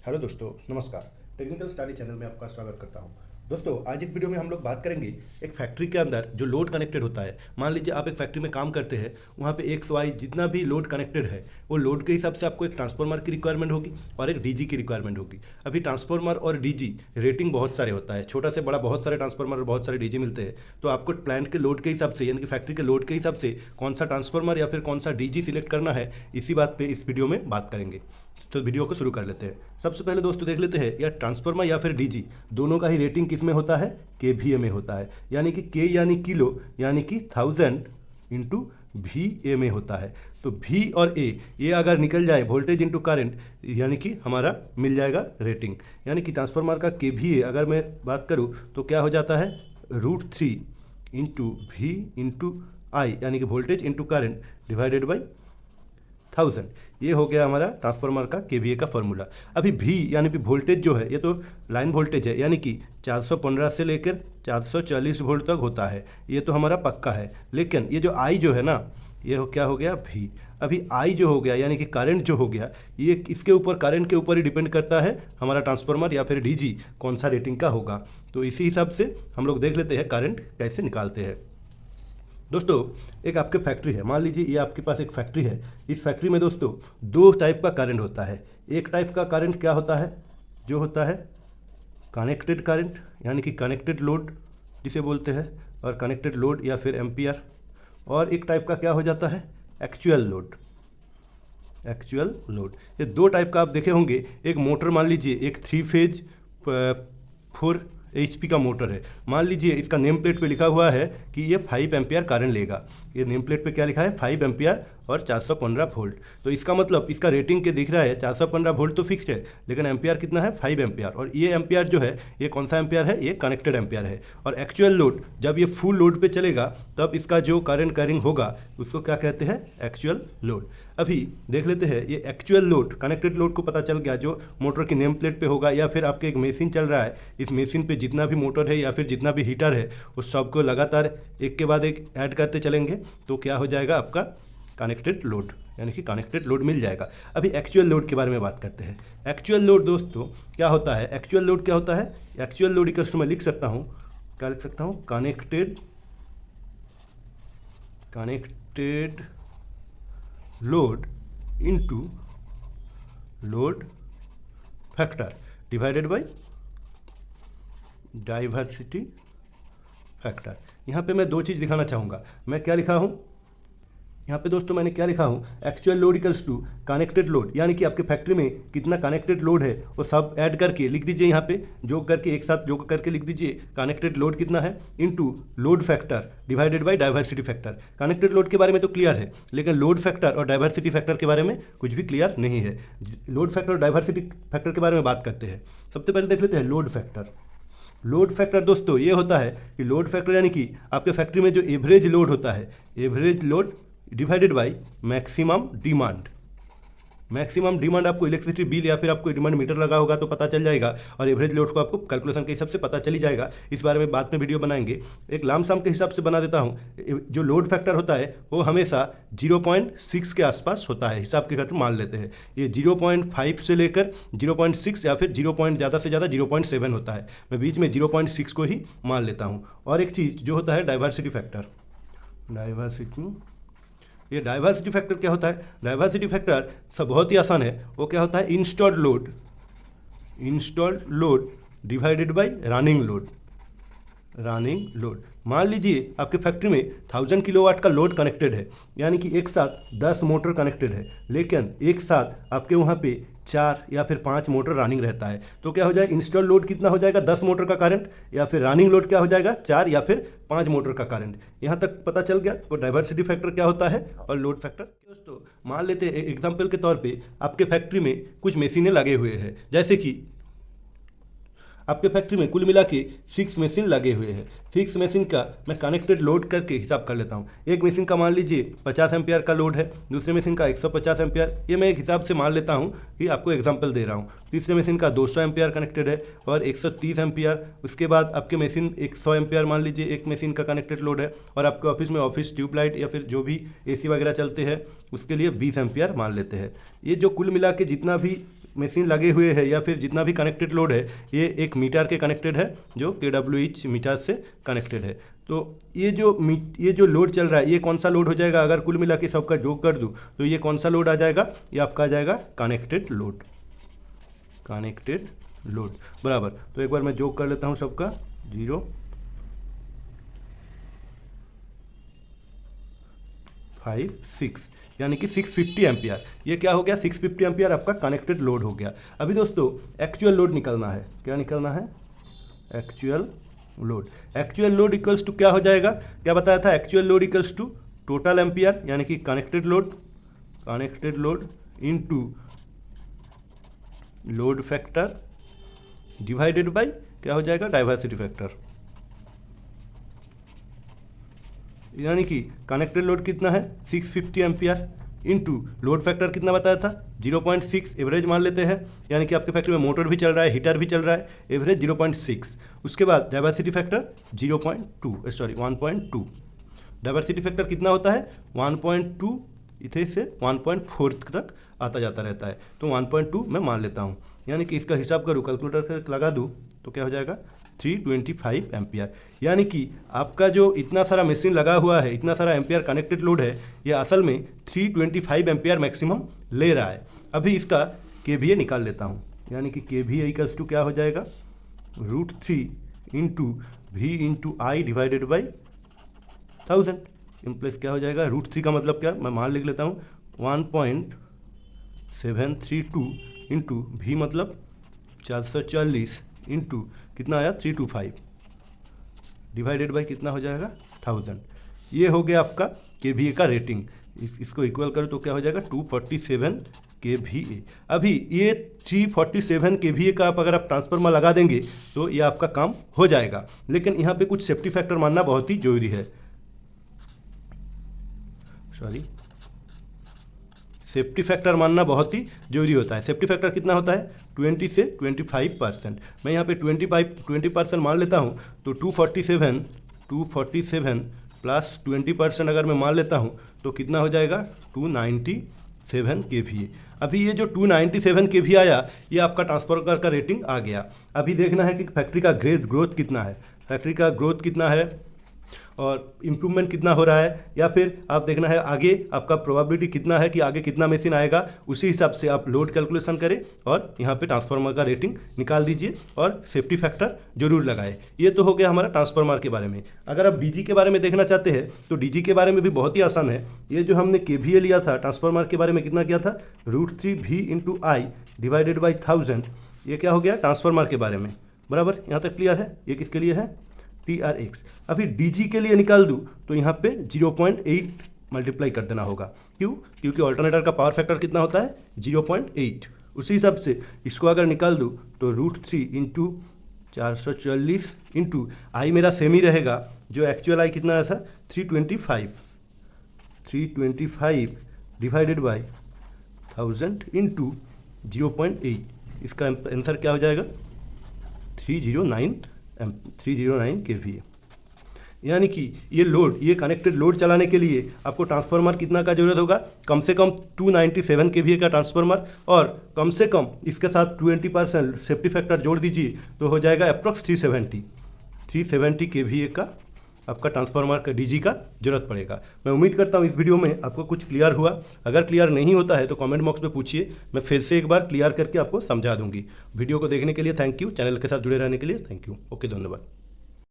Hello दोस्तों, नमस्कार। Technical study channel में आपका स्वागत करता हूं। दोस्तों, आज इस वीडियो में हम लोग बात करेंगे एक फैक्ट्री के अंदर जो लोड कनेक्टेड होता है। मान लीजिए आप एक फैक्ट्री में काम करते हैं, वहाँ पे एक्स वाई जितना भी लोड कनेक्टेड है, वो लोड के हिसाब से आपको एक ट्रांसफार्मर की रिक्वायरमेंट होगी और एक डीजी की रिक्वायरमेंट होगी। अभी ट्रांसफार्मर और डीजी रेटिंग बहुत सारे होता है, छोटा से बड़ा बहुत सारे ट्रांसफार्मर और बहुत सारे डीजी मिलते हैं। तो आपको प्लांट के लोड के हिसाब से, यानी कि फैक्ट्री के लोड के हिसाब से कौन सा ट्रांसफार्मर या फिर कौन सा डीजी सिलेक्ट करना है, इसी बात पे इस वीडियो में बात करेंगे। तो वीडियो को शुरू कर लेते हैं। सबसे पहले दोस्तों देख लेते हैं, या ट्रांसफार्मर या फिर डीजी दोनों का ही रेटिंग किस में होता है, केवीए में होता है। यानी कि के यानी किलो, यानी कि 1000 इंटू वी में होता है। तो वी और ए ये अगर निकल जाए, वोल्टेज इंटू करंट, यानी कि हमारा मिल जाएगा रेटिंग। यानी कि ट्रांसफार्मर का केवीए अगर मैं बात करूँ तो क्या हो जाता है, √3 इंटू वी इंटू आई, यानी कि voltage into current divided by 1000। ये हो गया हमारा ट्रांसफार्मर का केवीए का फॉर्मूला। अभी भी यानी कि वोल्टेज जो है, ये तो लाइन वोल्टेज है, यानी कि 415 से लेकर 440 वोल्ट तक होता है। ये तो हमारा पक्का है। लेकिन ये जो आई जो है ना, ये क्या हो गया भी। अभी आई जो हो गया यानी कि करंट जो हो गया, ये इसके ऊपर, करंट के ऊपर ही डिपेंड करता है हमारा ट्रांसफार्मर या फिर डीजी कौन सा रेटिंग का होगा। तो इसी हिसाब से हम लोग देख लेते हैं करंट कैसे निकालते हैं। दोस्तों, एक आपके फैक्ट्री है, मान लीजिए ये आपके पास एक फैक्ट्री है। इस फैक्ट्री में दोस्तों दो टाइप का करंट होता है। एक टाइप का करंट क्या होता है, जो होता है कनेक्टेड करंट, यानी कि कनेक्टेड लोड जिसे बोलते हैं, और कनेक्टेड लोड या फिर एम्पियर। और एक टाइप का क्या हो जाता है, एक्चुअल लोड। एक्चुअल लोड, ये दो टाइप का आप देखे होंगे। एक मोटर मान लीजिए, एक 3 फेज 4 HP का मोटर है। मान लीजिए इसका नेम प्लेट पे लिखा हुआ है कि ये 5 एम्पियर करंट लेगा। ये नेम प्लेट पे क्या लिखा है, 5 एम्पियर और 415 वोल्ट। तो इसका मतलब इसका रेटिंग के दिख रहा है 415 वोल्ट तो फिक्स्ड है, लेकिन एम्पियर कितना है, 5 एम्पियर। और ये एम्पियर जो है, ये कौन सा एम्पियर है, ये कनेक्टेड एम्पियर है। और एक्चुअल लोड, जब ये फुल लोड पे चलेगा तब इसका जो करंट कैरिंग होगा उसको क्या कहते हैं, एक्चुअल लोड। अभी देख लेते हैं, ये एक्चुअल लोड, कनेक्टेड लोड को पता चल गया, जो मोटर की नेम प्लेट पे होगा, या फिर आपके एक मशीन चल रहा है, इस मशीन पे जितना भी मोटर है या फिर जितना भी हीटर है, उस सबको लगातार एक के बाद एक ऐड करते चलेंगे तो क्या हो जाएगा, आपका कनेक्टेड लोड, यानी कि कनेक्टेड लोड मिल जाएगा। अभी एक्चुअल लोड के बारे में बात करते हैं। एक्चुअल लोड दोस्तों क्या होता है, एक्चुअल लोड क्या होता है, एक्चुअल लोड इक्वल्स मैं लिख सकता हूँ, क्या लिख सकता हूँ, connected load into load factor divided bye diversity factor. यहाँ पे मैं दो चीज़ दिखाना चाहूँगा। मैं क्या लिखा हूँ यहाँ पे दोस्तों, मैंने क्या लिखा हूँ, actual load equals to connected load, यानी कि आपके फैक्ट्री में कितना कनेक्टेड लोड है वो सब ऐड करके लिख दीजिए। यहाँ पे जोड़ करके, एक साथ जोड़ करके लिख दीजिए कनेक्टेड लोड कितना है, into load factor divided bye diversity factor. Connected load के बारे में तो क्लियर है, लेकिन लोड फैक्टर और डाइवर्सिटी फैक्टर के बारे में कुछ भी क्लियर नहीं है। लोड फैक्टर और डाइवर्सिटी फैक्टर के बारे में बात करते हैं। सबसे पहले देख लेते हैं लोड फैक्टर। लोड फैक्टर दोस्तों ये होता है कि लोड फैक्टर यानी कि आपके फैक्ट्री में जो एवरेज लोड होता है, average load divided by maximum demand. Maximum demand आपको इलेक्ट्रिसिटी बिल या फिर आपको डिमांड मीटर लगा होगा तो पता चल जाएगा, और एवरेज लोड को आपको कैलकुलेशन के हिसाब से पता चल ही जाएगा। इस बारे में बाद में वीडियो बनाएंगे। एक लामसाम के हिसाब से बना देता हूँ। जो लोड फैक्टर होता है वो हमेशा 0.6 के आसपास होता है, हिसाब के खातिर मान लेते हैं। ये 0.5 से लेकर 0.6 या फिर ज़्यादा से ज़्यादा 0.7 होता है। मैं बीच में 0.6 को ही मान लेता हूँ। और एक चीज़ जो होता है डाइवर्सिटी फैक्टर। ये डाइवर्सिटी फैक्टर क्या होता है, डाइवर्सिटी फैक्टर सब बहुत ही आसान है। वो क्या होता है, installed load divided by running load. मान लीजिए आपके फैक्ट्री में 1000 किलोवाट का लोड कनेक्टेड है, यानी कि एक साथ 10 मोटर कनेक्टेड है, लेकिन एक साथ आपके वहाँ पे 4 या फिर 5 मोटर रनिंग रहता है। तो क्या हो जाएगा, इंस्टॉल लोड कितना हो जाएगा, 10 मोटर का करंट, या फिर रनिंग लोड क्या हो जाएगा, 4 या फिर 5 मोटर का करंट। यहाँ तक पता चल गया। तो डाइवर्सिटी फैक्टर क्या होता है और लोड फैक्टर। दोस्तों मान लेते हैं एग्जाम्पल के तौर पर आपके फैक्ट्री में कुछ मशीनें लगे हुए हैं, जैसे कि आपके फैक्ट्री में कुल मिला के 6 मशीन लगे हुए हैं। 6 मशीन का मैं कनेक्टेड लोड करके हिसाब कर लेता हूँ। एक मशीन का मान लीजिए 50 एम्पियर का लोड है, दूसरे मशीन का 150 एम्पियर। ये मैं एक हिसाब से मान लेता हूँ कि आपको एग्जांपल दे रहा हूँ। तीसरे मशीन का 200 एम्पियर कनेक्टेड है और 130 एम्पियर। उसके बाद आपके मशीन 100 एम्पियर मान लीजिए एक मशीन का कनेक्टेड लोड है, और आपके ऑफिस में ऑफिस ट्यूबलाइट या फिर जो भी AC वगैरह चलते हैं उसके लिए 20 एम्पियर मान लेते हैं। ये जो कुल मिला के जितना भी मशीन लगे हुए हैं या फिर जितना भी कनेक्टेड लोड है ये एक मीटर के कनेक्टेड है जो kWh मीटर से कनेक्टेड है। तो ये जो लोड चल रहा है ये कौन सा लोड हो जाएगा, अगर कुल मिला के सबका जोड़ कर दूँ तो ये कौन सा लोड आ जाएगा, ये आपका आ जाएगा कनेक्टेड लोड। कनेक्टेड लोड बराबर, तो एक बार मैं जोड़ कर लेता हूँ सबका 0.56 यानी कि 650 एम्पियर। ये क्या हो गया, 650 एम्पियर आपका कनेक्टेड लोड हो गया। अभी दोस्तों एक्चुअल लोड निकलना है, क्या निकलना है, actual load. Actual load equals to क्या हो जाएगा, क्या बताया था, actual load equals to total ampere यानी कि connected load into load factor divided by क्या हो जाएगा, डाइवर्सिटी फैक्टर। यानी कि कनेक्टेड लोड कितना है 650 एम्पियर इनटू लोड फैक्टर कितना बताया था 0.6 एवरेज मान लेते हैं, यानी कि आपके फैक्ट्री में मोटर भी चल रहा है, हीटर भी चल रहा है, एवरेज 0.6। उसके बाद डाइवर्सिटी फैक्टर 1.2। डाइवर्सिटी फैक्टर कितना होता है 1.2, इधर से 1.4 तक आता जाता रहता है, तो 1.2 मैं मान लेता हूँ। यानी कि इसका हिसाब करूँ, कैलकुलेटर से लगा दूँ तो क्या हो जाएगा 325 एम्पियर। यानी कि आपका जो इतना सारा मशीन लगा हुआ है, इतना सारा एम्पियर कनेक्टेड लोड है, ये असल में 325 एम्पियर मैक्सिमम ले रहा है। अभी इसका KVA निकाल लेता हूँ, यानी कि KVA इक्वल्स टू क्या हो जाएगा √3 into V into I divided by 1000 इम्प्लेस क्या हो जाएगा, √3 का मतलब क्या, मैं मान लिख लेता हूँ 1.732 इंटू V मतलब 440 इंटू कितना आया 325 डिवाइडेड बाई कितना हो जाएगा 1000। ये हो गया आपका KVA का रेटिंग। इसको इक्वल करो तो क्या हो जाएगा 247 KVA। अभी ये 347 KVA का अगर आप ट्रांसफार्मर लगा देंगे तो ये आपका काम हो जाएगा, लेकिन यहाँ पे कुछ सेफ्टी फैक्टर मानना बहुत ही जरूरी है। सेफ्टी फैक्टर मानना बहुत ही जरूरी होता है। सेफ्टी फैक्टर कितना होता है 20 से 25%। मैं यहाँ पे 20% मान लेता हूँ, तो 247 प्लस 20% अगर मैं मान लेता हूँ तो कितना हो जाएगा 297 KVA। अभी ये जो 297 KVA आया, ये आपका ट्रांसफार्मर का रेटिंग आ गया। अभी देखना है कि फैक्ट्री का ग्रोथ कितना है, फैक्ट्री का ग्रोथ कितना है और इम्प्रूवमेंट कितना हो रहा है, या फिर आप देखना है आगे आपका प्रोबेबिलिटी कितना है कि आगे कितना मशीन आएगा, उसी हिसाब से आप लोड कैलकुलेशन करें और यहाँ पे ट्रांसफार्मर का रेटिंग निकाल दीजिए और सेफ्टी फैक्टर जरूर लगाए। ये तो हो गया हमारा ट्रांसफार्मर के बारे में। अगर आप DG के बारे में देखना चाहते हैं तो DG के बारे में भी बहुत ही आसान है। ये जो हमने KVA लिया था ट्रांसफार्मर के बारे में कितना किया था √3 V into I divided by 1000, ये क्या हो गया ट्रांसफार्मर के बारे में। बराबर, यहाँ तक क्लियर है। ये किसके लिए है TRX। अभी DG के लिए निकाल दूँ तो यहाँ पे 0.8 मल्टीप्लाई कर देना होगा। क्यों, क्योंकि ऑल्टरनेटर का पावर फैक्टर कितना होता है 0.8। उसी हिसाब से इसको अगर निकाल दूँ तो √3 इंटू 440 इंटू आई मेरा सेम ही रहेगा, जो एक्चुअल आई कितना आया था 325 डिवाइडेड बाई 1000 इंटू 0.8। इसका आंसर क्या हो जाएगा 309 KVA। यानी कि ये कनेक्टेड लोड चलाने के लिए आपको ट्रांसफार्मर कितना का जरूरत होगा, कम से कम 297 KVA का ट्रांसफार्मर, और कम से कम इसके साथ 20% सेफ्टी फैक्टर जोड़ दीजिए तो हो जाएगा अप्रॉक्स 370 KVA का आपका ट्रांसफार्मर का DG का जरूरत पड़ेगा। मैं उम्मीद करता हूँ इस वीडियो में आपको कुछ क्लियर हुआ। अगर क्लियर नहीं होता है तो कमेंट बॉक्स में पूछिए, मैं फिर से एक बार क्लियर करके आपको समझा दूंगी। वीडियो को देखने के लिए थैंक यू, चैनल के साथ जुड़े रहने के लिए थैंक यू। ओके, धन्यवाद।